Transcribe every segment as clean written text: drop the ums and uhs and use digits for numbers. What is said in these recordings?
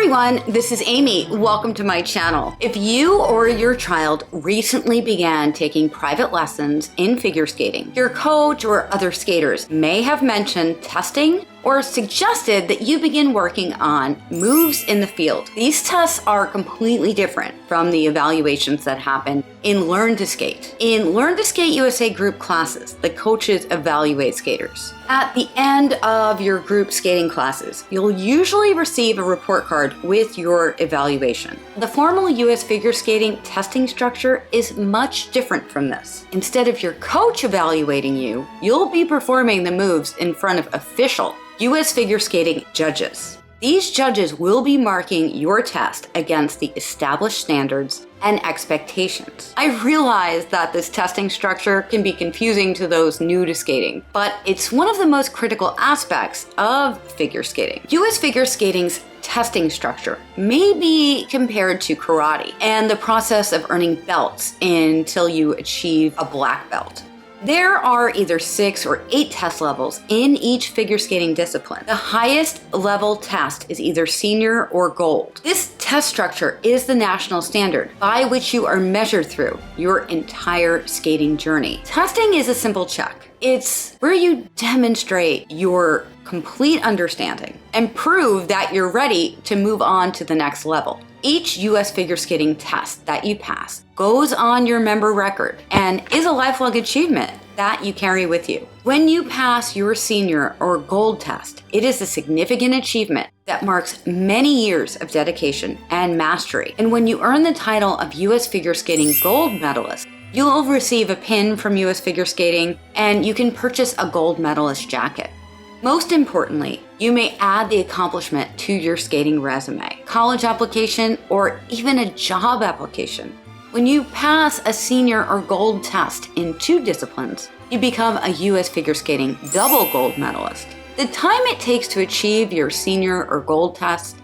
everyone, this is Amy. Welcome to my channel. If you or your child recently began taking private lessons in figure skating, your coach or other skaters may have mentioned testing or suggested that you begin working on moves in the field. These tests are completely different from the evaluations that happen in Learn to Skate. In Learn to Skate USA group classes, the coaches evaluate skaters. At the end of your group skating classes, you'll usually receive a report card with your evaluation. The formal US figure skating testing structure is much different from this. Instead of your coach evaluating you, you'll be performing the moves in front of official US figure skating judges. These judges will be marking your test against the established standards and expectations. I realize that this testing structure can be confusing to those new to skating, but it's one of the most critical aspects of figure skating. US figure skating's testing structure may be compared to karate and the process of earning belts until you achieve a black belt. There are either 6 or 8 test levels in each figure skating discipline. The highest level test is either senior or gold. This test structure is the national standard by which you are measured through your entire skating journey. Testing is a simple check. It's where you demonstrate your complete understanding and prove that you're ready to move on to the next level. Each US figure skating test that you pass goes on your member record and is a lifelong achievement that you carry with you. When you pass your senior or gold test, it is a significant achievement that marks many years of dedication and mastery. And when you earn the title of US figure skating gold medalist, you'll receive a pin from US Figure Skating and you can purchase a gold medalist jacket. Most importantly, you may add the accomplishment to your skating resume, college application, or even a job application. When you pass a senior or gold test in 2 disciplines, you become a US Figure Skating double gold medalist. The time it takes to achieve your senior or gold test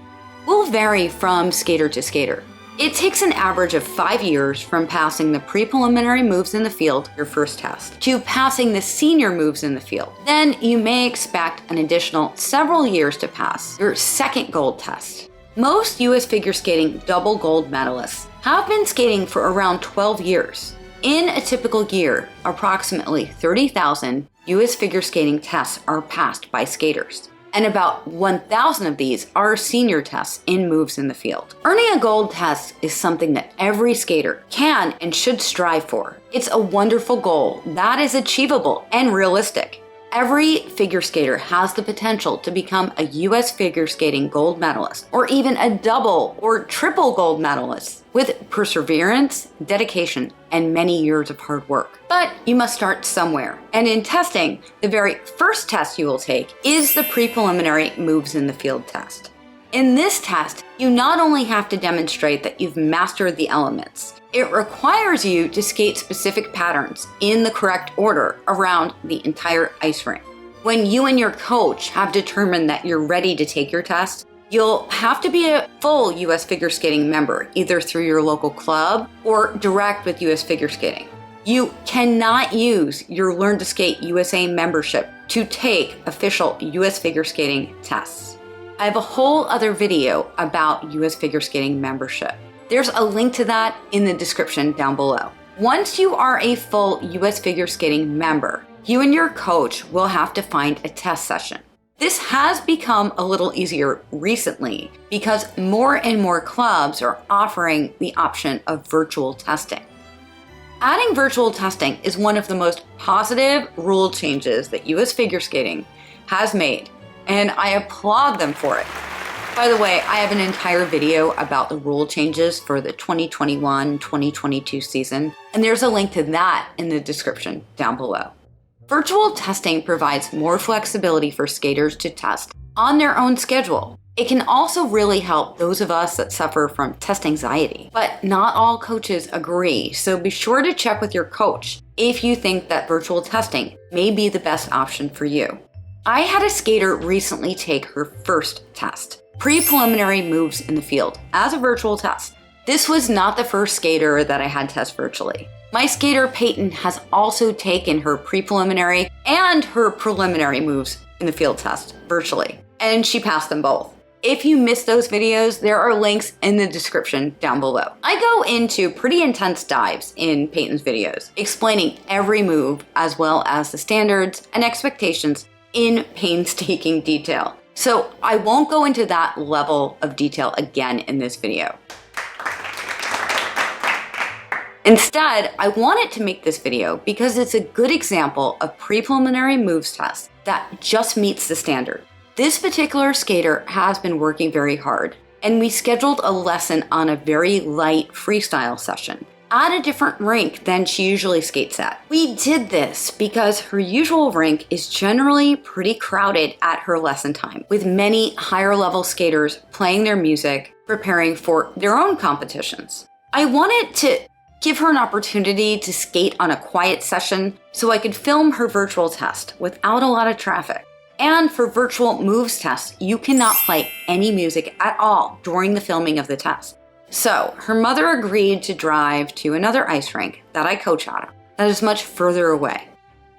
will vary from skater to skater. It takes an average of 5 years from passing the pre-preliminary moves in the field, your first test, to passing the senior moves in the field. Then you may expect an additional several years to pass your second gold test. Most US figure skating double gold medalists have been skating for around 12 years. In a typical year, approximately 30,000 US figure skating tests are passed by skaters, and about 1,000 of these are senior tests in moves in the field. Earning a gold test is something that every skater can and should strive for. It's a wonderful goal that is achievable and realistic. Every figure skater has the potential to become a US figure skating gold medalist, or even a double or triple gold medalist, with perseverance, dedication, and many years of hard work. But you must start somewhere. And in testing, the very first test you will take is the pre-preliminary moves in the field test. In this test, you not only have to demonstrate that you've mastered the elements, it requires you to skate specific patterns in the correct order around the entire ice rink. When you and your coach have determined that you're ready to take your test, you'll have to be a full US Figure Skating member, either through your local club or direct with US Figure Skating. You cannot use your Learn to Skate USA membership to take official US Figure Skating tests. I have a whole other video about US Figure Skating membership. There's a link to that in the description down below. Once you are a full US Figure Skating member, you and your coach will have to find a test session. This has become a little easier recently because more and more clubs are offering the option of virtual testing. Adding virtual testing is one of the most positive rule changes that US Figure Skating has made, and I applaud them for it. By the way, I have an entire video about the rule changes for the 2021-2022 season, and there's a link to that in the description down below. Virtual testing provides more flexibility for skaters to test on their own schedule. It can also really help those of us that suffer from test anxiety, but not all coaches agree, so be sure to check with your coach if you think that virtual testing may be the best option for you. I had a skater recently take her first test, pre-preliminary moves in the field, as a virtual test. This was not the first skater that I had test virtually. My skater Peyton has also taken her pre-preliminary and her preliminary moves in the field test virtually, and she passed them both. If you missed those videos, there are links in the description down below. I go into pretty intense dives in Peyton's videos, explaining every move as well as the standards and expectations in painstaking detail. So I won't go into that level of detail again in this video. Instead, I wanted to make this video because it's a good example of pre-preliminary moves test that just meets the standard. This particular skater has been working very hard, and we scheduled a lesson on a very light freestyle session at a different rink than she usually skates at. We did this because her usual rink is generally pretty crowded at her lesson time, with many higher level skaters playing their music, preparing for their own competitions. I wanted to give her an opportunity to skate on a quiet session so I could film her virtual test without a lot of traffic. And for virtual moves tests, you cannot play any music at all during the filming of the test. So her mother agreed to drive to another ice rink that I coach at that is much further away.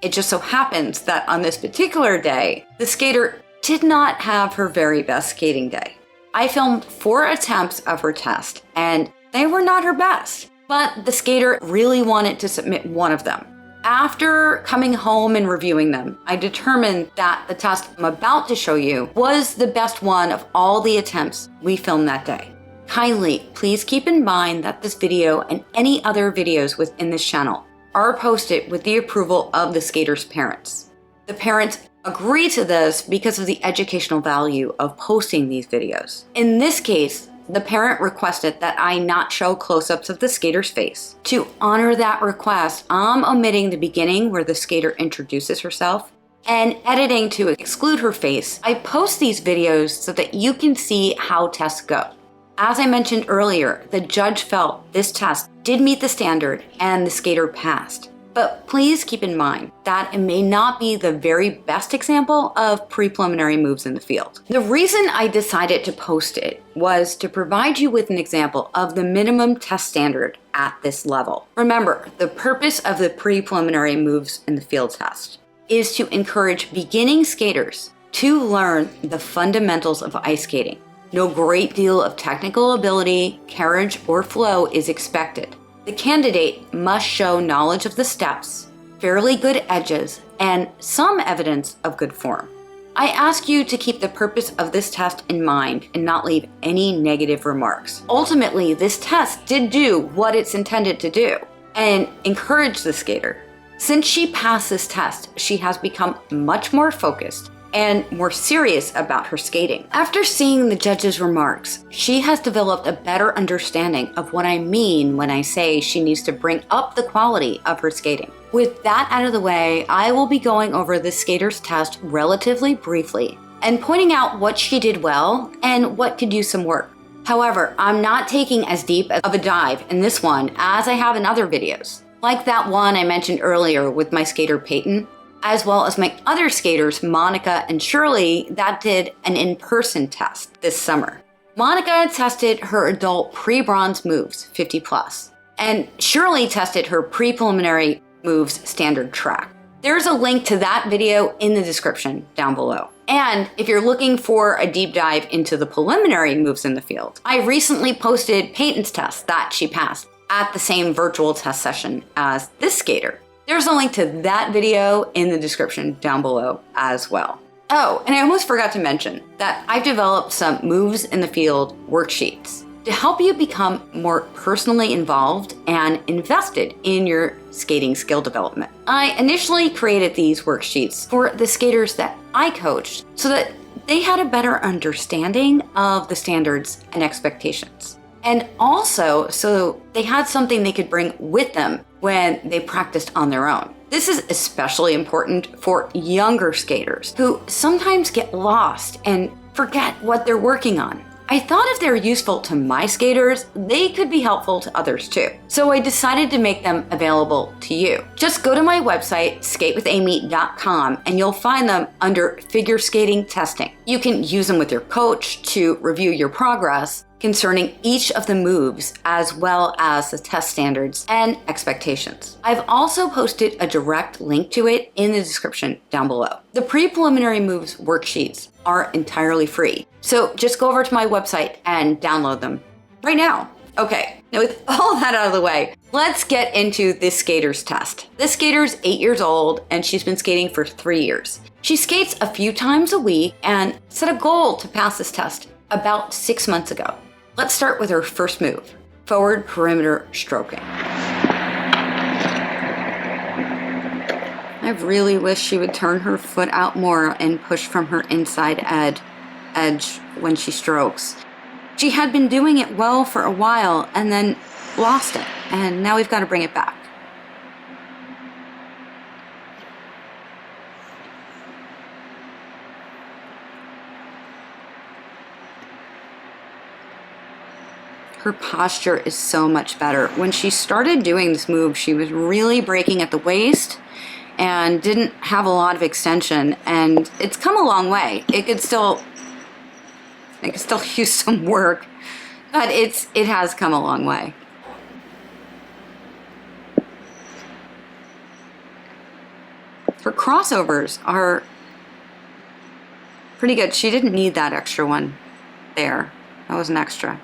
It just so happens that on this particular day, the skater did not have her very best skating day. I filmed 4 attempts of her test, and they were not her best. But the skater really wanted to submit one of them. After coming home and reviewing them, I determined that the test I'm about to show you was the best one of all the attempts we filmed that day. Kindly, please keep in mind that this video and any other videos within this channel are posted with the approval of the skater's parents. The parents agree to this because of the educational value of posting these videos. In this case, the parent requested that I not show close-ups of the skater's face. To honor that request, I'm omitting the beginning where the skater introduces herself and editing to exclude her face. I post these videos so that you can see how tests go. As I mentioned earlier, the judge felt this test did meet the standard and the skater passed. But please keep in mind that it may not be the very best example of pre-preliminary moves in the field. The reason I decided to post it was to provide you with an example of the minimum test standard at this level. Remember, the purpose of the pre-preliminary moves in the field test is to encourage beginning skaters to learn the fundamentals of ice skating. No great deal of technical ability, carriage, or flow is expected. The candidate must show knowledge of the steps, fairly good edges, and some evidence of good form. I ask you to keep the purpose of this test in mind and not leave any negative remarks. Ultimately, this test did do what it's intended to do and encourage the skater. Since she passed this test, she has become much more focused and more serious about her skating. After seeing the judge's remarks, she has developed a better understanding of what I mean when I say she needs to bring up the quality of her skating. With that out of the way, I will be going over the skater's test relatively briefly and pointing out what she did well and what could use some work. However, I'm not taking as deep of a dive in this one as I have in other videos, like that one I mentioned earlier with my skater Peyton, as well as my other skaters, Monica and Shirley, that did an in-person test this summer. Monica tested her adult pre-bronze moves, 50 plus, and Shirley tested her pre-preliminary moves standard track. There's a link to that video in the description down below. And if you're looking for a deep dive into the preliminary moves in the field, I recently posted Peyton's test that she passed at the same virtual test session as this skater. There's a link to that video in the description down below as well. Oh, and I almost forgot to mention that I've developed some moves in the field worksheets to help you become more personally involved and invested in your skating skill development. I initially created these worksheets for the skaters that I coached so that they had a better understanding of the standards and expectations. And also, so they had something they could bring with them when they practiced on their own. This is especially important for younger skaters who sometimes get lost and forget what they're working on. I thought if they're useful to my skaters, they could be helpful to others too. So I decided to make them available to you. Just go to my website, skatewithamy.com, and you'll find them under figure skating testing. You can use them with your coach to review your progress concerning each of the moves, as well as the test standards and expectations. I've also posted a direct link to it in the description down below. The pre-preliminary moves worksheets are entirely free. So just go over to my website and download them right now. Okay, now with all that out of the way, let's get into this skater's test. This skater's 8 years old and she's been skating for 3 years. She skates a few times a week and set a goal to pass this test about 6 months ago. Let's start with her first move, forward perimeter stroking. I really wish she would turn her foot out more and push from her inside edge when she strokes. She had been doing it well for a while and then lost it, and now we've got to bring it back. Her posture is so much better. When she started doing this move, she was really breaking at the waist and didn't have a lot of extension, and it's come a long way. It could still use some work, but it has come a long way. Her crossovers are pretty good. She didn't need that extra one there. That was an extra.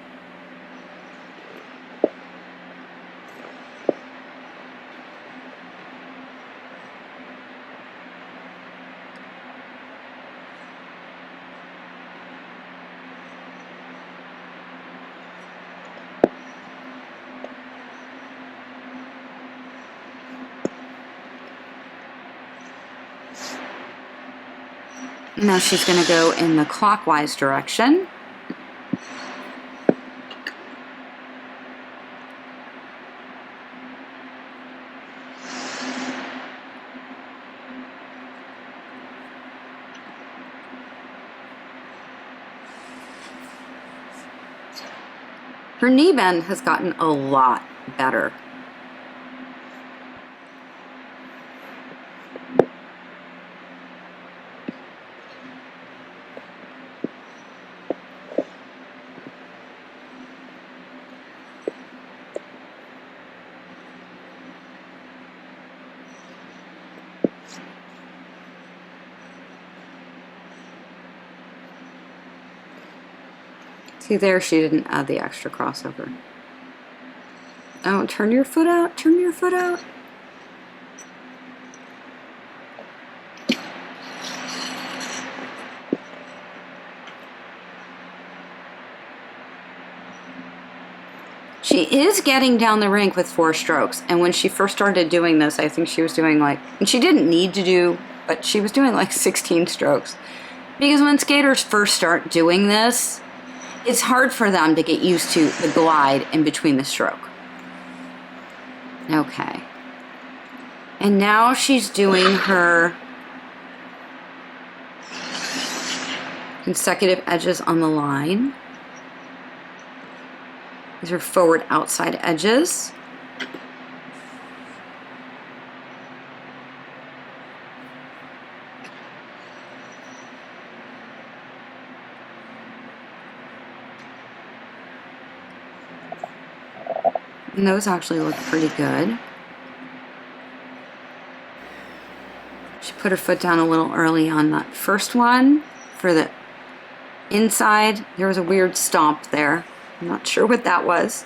Now she's going to go in the clockwise direction. Her knee bend has gotten a lot better. See there, she didn't add the extra crossover. Oh, turn your foot out, turn your foot out. She is getting down the rink with 4 strokes, and when she first started doing this, I think she was doing and she didn't need to do, but she was doing 16 strokes. Because when skaters first start doing this, it's hard for them to get used to the glide in between the stroke. Okay. And now she's doing her consecutive edges on the line. These are forward outside edges. And those actually look pretty good. She put her foot down a little early on that first one. For the inside, there was a weird stomp there. I'm not sure what that was.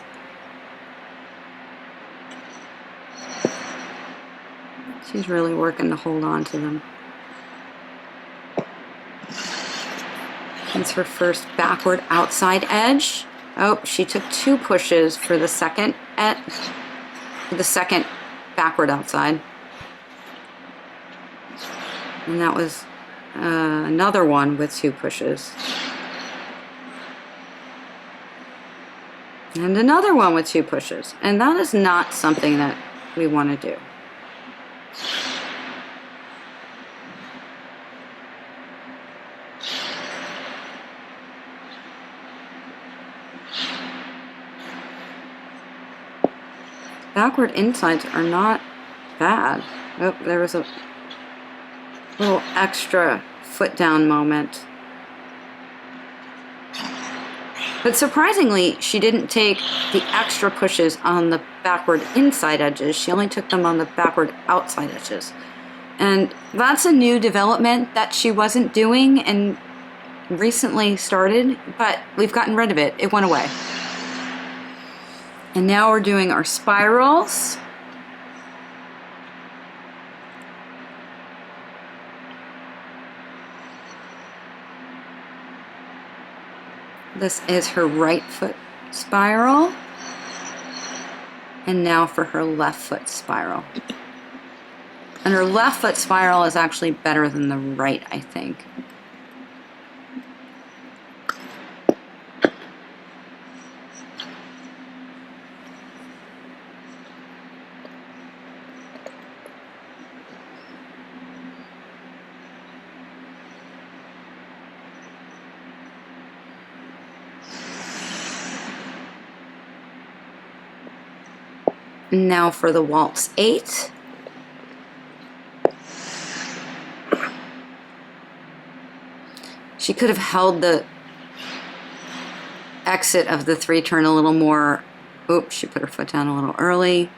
She's really working to hold on to them. That's her first backward outside edge. Oh, she took 2 pushes for the second backward outside. And that was another one with 2 pushes. And another one with 2 pushes. And that is not something that we want to do. Backward insides are not bad. Oh, there was a little extra foot down moment. But surprisingly, she didn't take the extra pushes on the backward inside edges. She only took them on the backward outside edges. And that's a new development that she wasn't doing, and recently started, but we've gotten rid of it. It went away. And now we're doing our spirals. This is her right foot spiral. And now for her left foot spiral. And her left foot spiral is actually better than the right, I think. Now for the Waltz 8. She could have held the exit of the 3-turn a little more. Oops, she put her foot down a little early.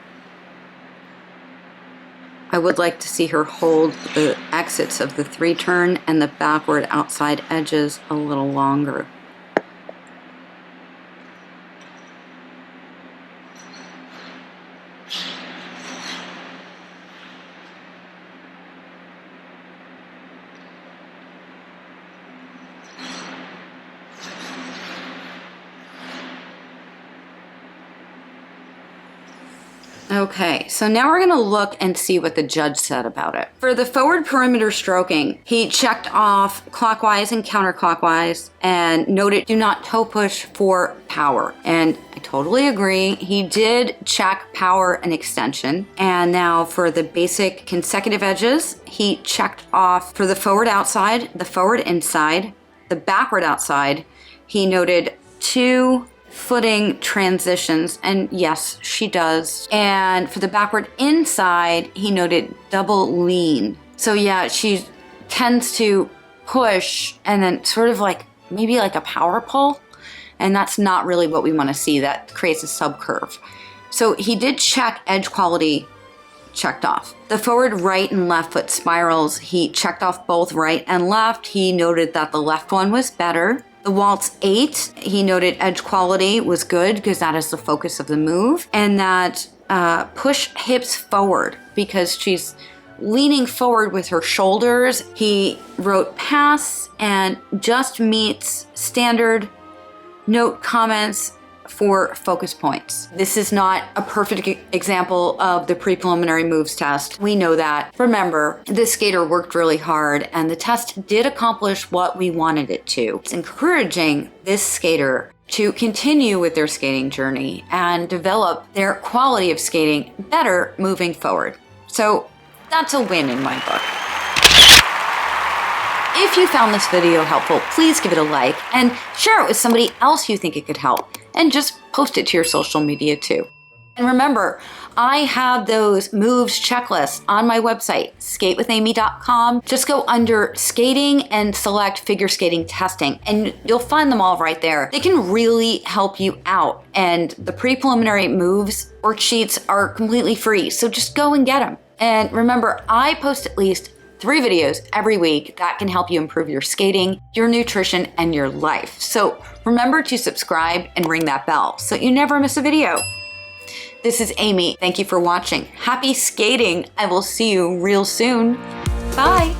I would like to see her hold the exits of the 3-turn and the backward outside edges a little longer. Okay, so now we're gonna look and see what the judge said about it. For the forward perimeter stroking, he checked off clockwise and counterclockwise and noted do not toe push for power. And I totally agree. He did check power and extension. And now for the basic consecutive edges, he checked off for the forward outside, the forward inside, the backward outside. He noted 2 footing transitions, and yes, she does. And for the backward inside, he noted double lean. So yeah, she tends to push and then sort of like maybe like a power pull, and that's not really what we want to see. That creates a subcurve. So he did check edge quality, checked off. The forward right and left foot spirals, he checked off both right and left. He noted that the left one was better. The Waltz 8, he noted edge quality was good because that is the focus of the move, and that push hips forward because she's leaning forward with her shoulders. He wrote pass and just meets standard note comments for focus points. This is not a perfect example of the pre-preliminary moves test. We know that. Remember, this skater worked really hard and the test did accomplish what we wanted it to. It's encouraging this skater to continue with their skating journey and develop their quality of skating better moving forward. So that's a win in my book. If you found this video helpful, please give it a like and share it with somebody else you think it could help. And just post it to your social media too. And remember, I have those moves checklists on my website, skatewithamy.com. Just go under skating and select figure skating testing, and you'll find them all right there. They can really help you out. And the pre-preliminary moves worksheets are completely free, so just go and get them. And remember, I post at least 3 videos every week that can help you improve your skating, your nutrition, and your life. So remember to subscribe and ring that bell so you never miss a video. This is Amy. Thank you for watching. Happy skating. I will see you real soon. Bye.